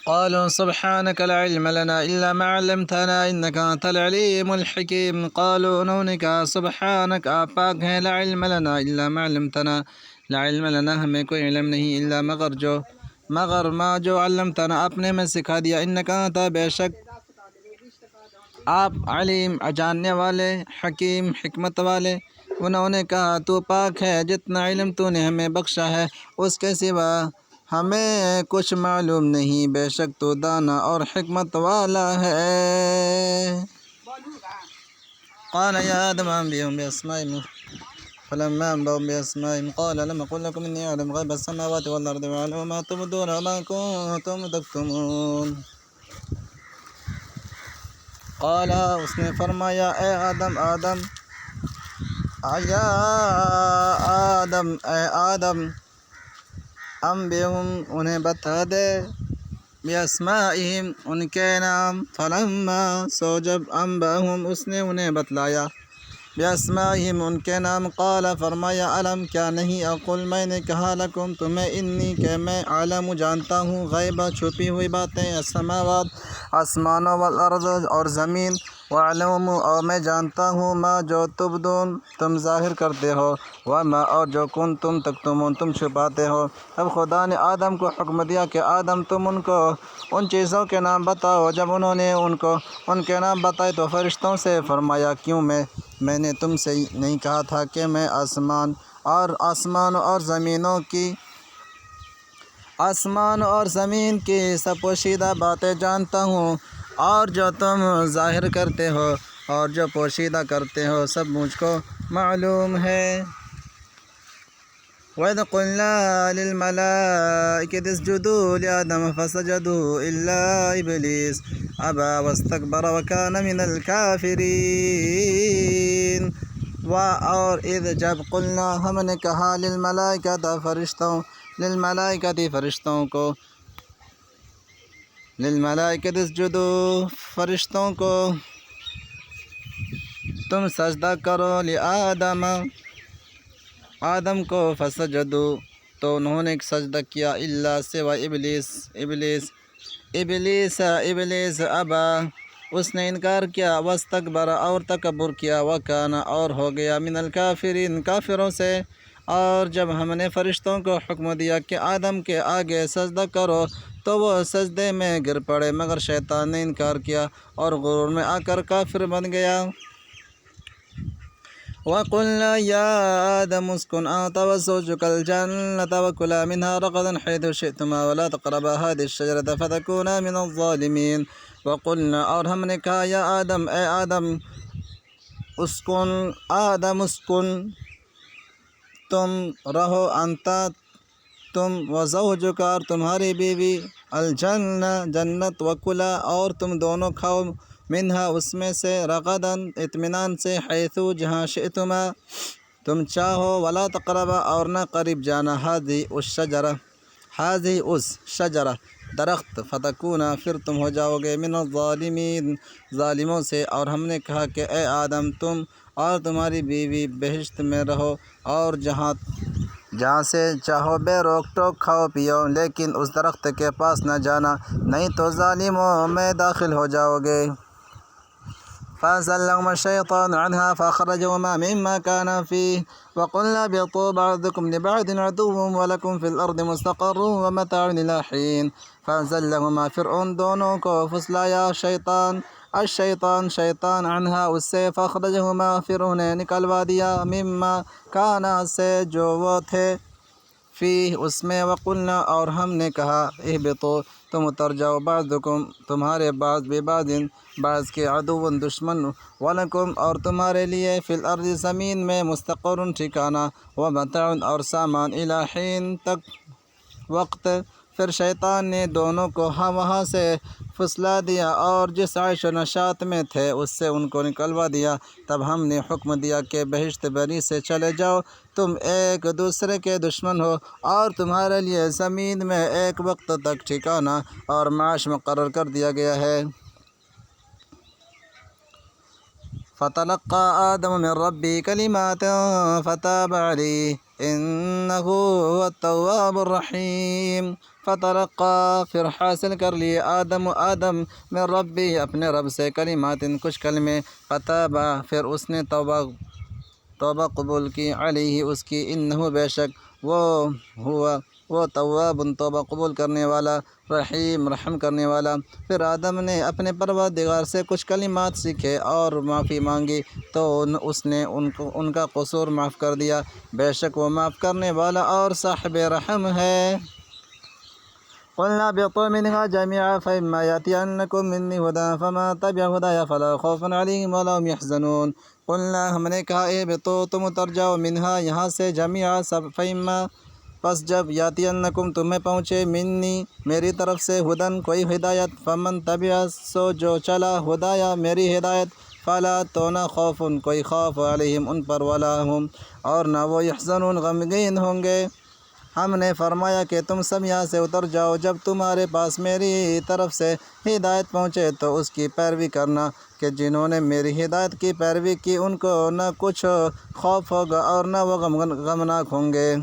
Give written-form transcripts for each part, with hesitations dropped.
قالوا سبحانك لا علم لنا إلا ما علمتنا إنك أنت العليم الحكيم۔ قالوا انہوں نے کہا سبحانک آپ پاک ہیں، لا علم لنا إلا ما علمتنا لا علم لنا ہمیں کوئی علم نہیں إلا مگر ما جو علمتنا آپ نے ہمیں سکھا دیا، إنك أنت بے شک آپ علیم جاننے والے، حکیم حکمت والے۔ انہوں نے کہا تو پاک ہے، جتنا علم تو نے ہمیں بخشا ہے اس کے سوا ہمیں کچھ معلوم نہیں، بے شک تو دانا اور حکمت والا ہے۔ قال يا آدم أنبئهم بأسمائهم فلما أنبأهم بأسمائهم قال لم أقل لكم إني أعلم غيب السماوات والأرض وأعلم ما تبدون وما كنتم تكتمون۔ قال اس نے فرمایا اے آدم انبئهم انہیں بتا دے بأسمائهم ان کے نام، فلما سو جب انبأهم اس نے انہیں بتلایا بأسمائهم ان کے نام، قال فرمایا علم کیا نہیں اقول میں نے کہا لکم تمہیں انی کہ میں عالم جانتا ہوں غیبہ چھپی ہوئی باتیں، السماوات آسمانوں والارض اور زمین، وعلم اور میں جانتا ہوں ما جو تبدون تم ظاہر کرتے ہو، وما اور جو کنتم تکتمون تم چھپاتے ہو۔ اب خدا نے آدم کو حکم دیا کہ آدم تم ان کو ان چیزوں کے نام بتاؤ۔ جب انہوں نے ان کے نام بتائے تو فرشتوں سے فرمایا کیوں میں نے تم سے نہیں کہا تھا کہ میں آسمان اور زمین کی سب پوشیدہ باتیں جانتا ہوں، اور جو تم ظاہر کرتے ہو اور جو پوشیدہ کرتے ہو سب مجھ کو معلوم ہے۔ وَإِذْ قُلْنَا لِلْمَلَائِكَةِ اسْجُدُوا لِآدَمَ فَسَجَدُوا إِلَّا إِبْلِيسَ أَبَى وَاسْتَكْبَرَ وَكَانَ مِنَ الْكَافِرِينَ۔ اور اذ جب قلنا ہم نے کہا للملائکۃ اسجدوا فرشتوں کو تم سجدہ کرو، آدم کو، فسجدوا تو انہوں نے سجدہ کیا، الا سوائے ابلیس ابا اس نے انکار کیا، واستکبر اور تکبر کیا، وکان اور ہو گیا من الکافرین کافروں سے۔ اور جب ہم نے فرشتوں کو حکم دیا کہ آدم کے آگے سجدہ کرو تو وہ سجدے میں گر پڑے، مگر شیطان نے انکار کیا اور غرور میں آ کر کافر بن گیا۔ وَقُلْنَا يَا آدَمُ اسْكُنْ أَنْتَ وَزَوْجُكَ الْجَنَّةَ وَكُلَا مِنْهَا رَغَدًا حَيْثُ شِئْتُمَا وَلَا تَقْرَبَا هَذِهِ الشَّجَرَةَ فَتَكُونَا مِنَ الظَّالِمِينَ۔ وَقُلْنَا اور ہم نے کہا یا آدم اے آدم اسکن تم رہو، انتا تم، وزوجک اور تمہاری بیوی، الجنہ جنت، وکلا اور تم دونوں کھاؤ، منہا اس میں سے، رغداً اطمینان سے، حیث جہاں، شئتما تم چاہو، ولا تقربا اور نہ قریب جانا، ہذی اس شجرہ درخت، فتکونا پھر تم ہو جاؤ گے، من الظالمین ظالموں سے۔ اور ہم نے کہا کہ اے آدم تم اور تمہاری بیوی بہشت میں رہو اور جہاں سے چاہو بے روک ٹوک کھاؤ پیو، لیکن اس درخت کے پاس نہ جانا نہیں تو ظالموں میں داخل ہو جاؤ گے۔ فَأَزَلَّهُمَا الشَّيْطَانُ عَنْهَا فَأَخْرَجَهُمَا مِمَّا كَانَا فِيهِ وَقُلْنَا اهْبِطُوا بَعْضُكُمْ لِبَعْضٍ عَدُوٌّ وَلَكُمْ فِي الْأَرْضِ مُسْتَقَرٌّ وَمَتَاعٌ إِلَىٰ حِينٍ۔ فَأَزَلَّهُمَا پھر ان دونوں کو پھسلایا الشیطان عنہا اس سے، فَأَخْرَجَهُمَا پھر انہیں نکلوا دیا، مِمَّا كَانَا سے جو وہ تھے، فِيهِ اس میں، وَقُلْنَا اور ہم نے کہا اهْبِطُوا تم اتر جاؤ، بعضکم تمہارے بعض ببعض بعض کے، عدو دشمن، وَلَكُمْ اور تمہارے لیے، فی الارض زمین میں، مستقر ٹھکانہ، ومتاع اور سامان، الی حین تک وقت۔ پھر شیطان نے دونوں کو وہاں سے پھسلا دیا اور جس عیش و نشاط میں تھے اس سے ان کو نکلوا دیا۔ تب ہم نے حکم دیا کہ بہشت بری سے چلے جاؤ، تم ایک دوسرے کے دشمن ہو اور تمہارے لیے زمین میں ایک وقت تک ٹھکانہ اور معاش مقرر کر دیا گیا ہے۔ فَتَلَقَّىٰ آدَمُ مِن رَّبِّهِ كَلِمَاتٍ فَتَابَ عَلَيْهِ إِنَّهُ هُوَ التَّوَّابُ الرَّحِيمُ۔ فتلقى پھر حاصل کر لیے آدم من ربی اپنے رب سے کلمات کچھ کلمے فتابا پھر اس نے توبہ قبول کی علیہ اس کی انہ بے شک وہ تواب توبہ قبول کرنے والا رحیم رحم کرنے والا۔ پھر آدم نے اپنے پروردگار سے کچھ کلمات سیکھے اور معافی مانگی تو اس نے ان کا قصور معاف کر دیا، بے شک وہ معاف کرنے والا اور صاحب رحم ہے۔ قلنا اهبطوا منها جميعا فإما يأتينكم مني هدى فمن تبع هداي فلا خوف عليهم ولا هم يحزنون۔ قلنا ہم نے کہا اهبطوا تم اتر جاؤ منها یہاں سے جميعا سب، فإما پس جب یاتینکم تمہیں پہنچے منی میری طرف سے ہدن کوئی ہدایت، فمن تبع سو جو چلا ہدایا میری ہدایت، فلا تو نہ خوف کوئی خوف علیہم ان پر، ولا ہم اور نہ وہ یحزنون غمگین ہوں گے۔ ہم نے فرمایا کہ تم سب یہاں سے اتر جاؤ، جب تمہارے پاس میری طرف سے ہدایت پہنچے تو اس کی پیروی کرنا کہ جنہوں نے میری ہدایت کی پیروی کی ان کو نہ کچھ خوف ہوگا اور نہ وہ غمناک ہوں گے۔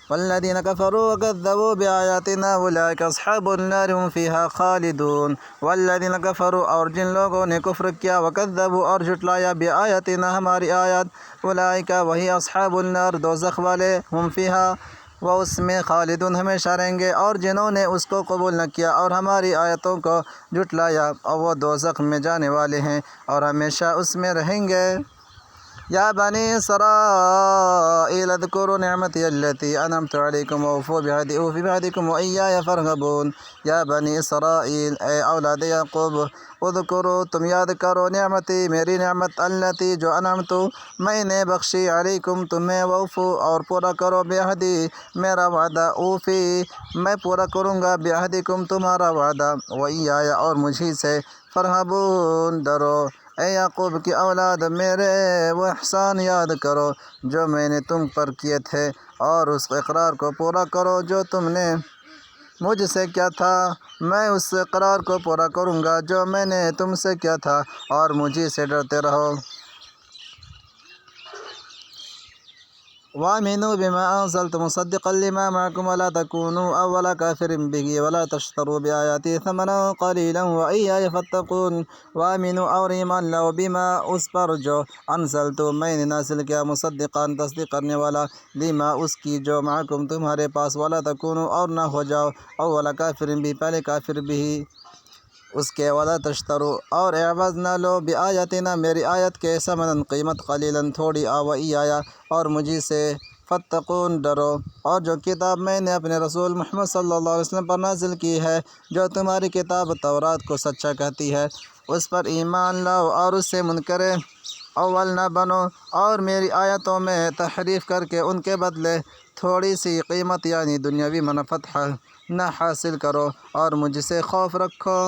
والذین کفروا وکذبوا بآیاتنا اولئک اصحاب النار هم فیہا خالدون۔ والذین کفروا اور جن لوگوں نے کفر کیا، وکذبوا اور جھٹلایا بآیاتنا ہماری آیات، اولئک وہی اصحاب النار دوزخ والے، ہم فیہا وہ اس میں خالدون ہمیشہ رہیں گے، اور جنہوں نے اس کو قبول نہ کیا اور ہماری آیتوں کو جھٹلایا اور وہ دوزخ میں جانے والے ہیں اور ہمیشہ اس میں رہیں گے۔ یا بنی اسرائیل اذکروا نعمتی التی انعمت علیکم واوفوا بعہدی اوف بعہدکم وایای فارہبون۔ یا بنی اسرائیل اے اولاد یعقوب، اذکروا تم یاد کرو نعمتی میری نعمت التی جو انعمت میں نے بخشی علیکم تمہیں، واوفوا اور پورا کرو بعہدی میرا وعدہ، اوفی میں پورا کروں گا بعہدکم تمہارا وعدہ، وایای اور مجھی سے فارہبون ڈرو۔ اے یعقوب کی اولاد میرے وہ احسان یاد کرو جو میں نے تم پر کیے تھے، اور اس اقرار کو پورا کرو جو تم نے مجھ سے کیا تھا، میں اس اقرار کو پورا کروں گا جو میں نے تم سے کیا تھا، اور مجھی سے ڈرتے رہو۔ وآمنوا بما أنزلت مصدقا لما معكم ولا تكونوا أول كافر به ولا تشتروا بآياتي ثمنا قليلا وإياي فاتقون۔ وآمنوا اور ایمان لاؤ بما اس پر جو انزلت میں نے نازل کیا، مصدقا تصدیق کرنے والا، لما اس کی جو معکم تمہارے پاس، ولا تکونوا اور نہ ہو جاؤ اول کافر بھی پہلے کافر بھی اس کے، ولا تشترو اور عوض نہ لو بآیاتنا میری آیت کے، ثمنا قیمت، قلیلا تھوڑی، وإیایا اور مجھی سے فاتقون ڈرو۔ اور جو کتاب میں نے اپنے رسول محمد صلی اللہ علیہ وسلم پر نازل کی ہے، جو تمہاری کتاب تورات کو سچا کہتی ہے، اس پر ایمان لاؤ اور اس سے منکر اول نہ بنو، اور میری آیتوں میں تحریف کر کے ان کے بدلے تھوڑی سی قیمت یعنی دنیاوی منفعت نہ حاصل کرو، اور مجھ سے خوف رکھو۔